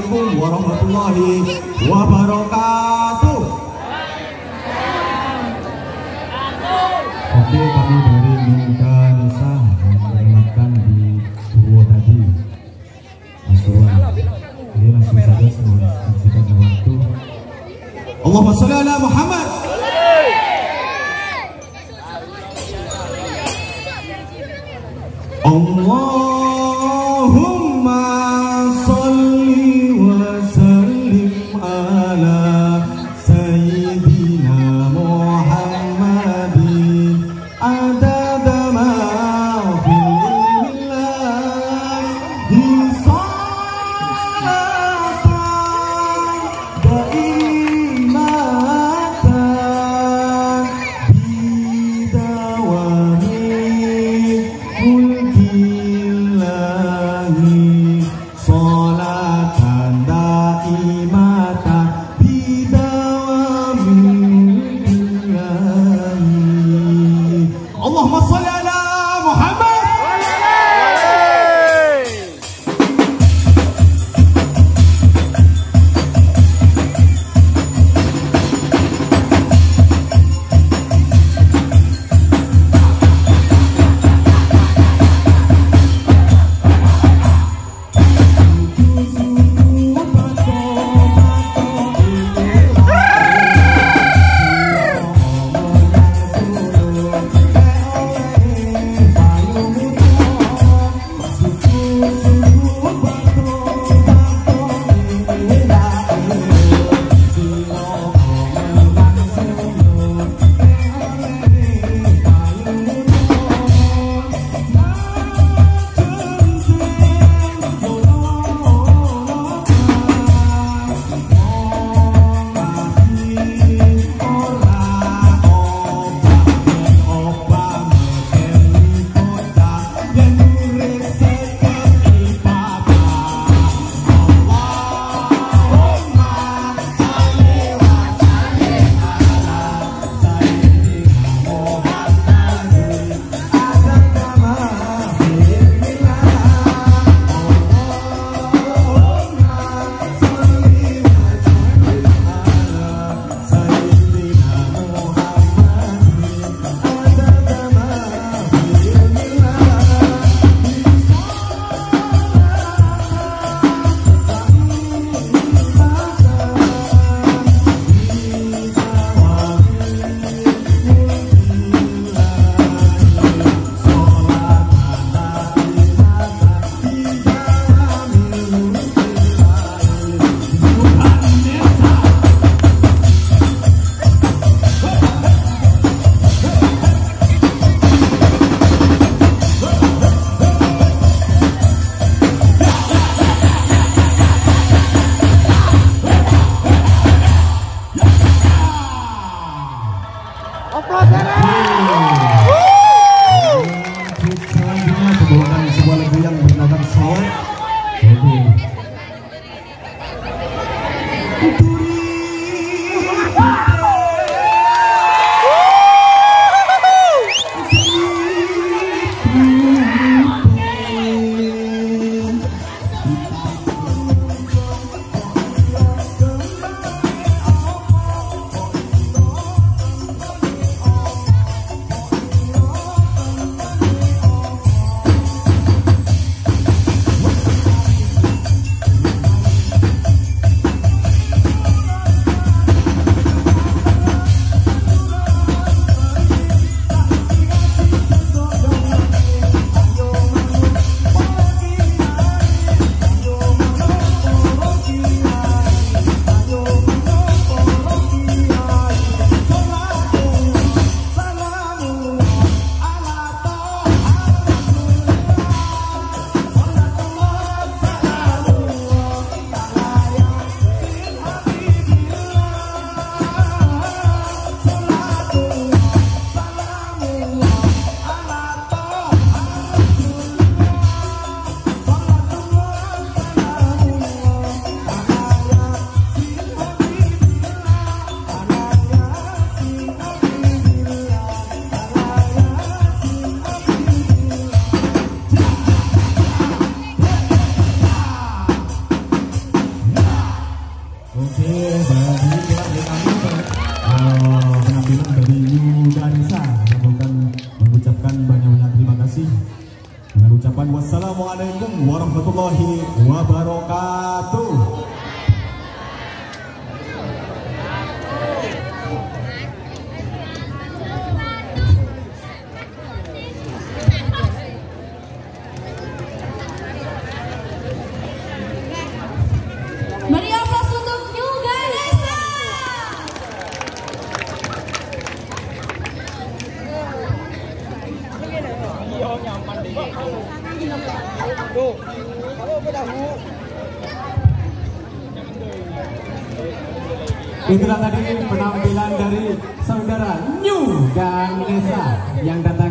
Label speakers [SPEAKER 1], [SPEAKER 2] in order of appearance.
[SPEAKER 1] Assalamualaikum warahmatullahi wabarakatuh. Oke, kami dari Minta Nisa mengingatkan di Purwodadi Pasuruan. Jadi langsung saja sebelum kita waktu. Allahumma sholli ala Muhammad. Allahumma sholli wa sallim ala Sayyidina Muhammadin adada ma fil ilmillahi salatan daimatan bidawami mulkillahi salatan daimatan bidawami mulkillahi. Allahumma sholli ala Muhammad. Oke, bagi kami penampilan dari Yudanisa, bukan mengucapkan banyak-banyak terima kasih dengan ucapan wassalamualaikum warahmatullahi wabarakatuh.
[SPEAKER 2] Itulah tadi penampilan dari saudara New Ganesha yang datang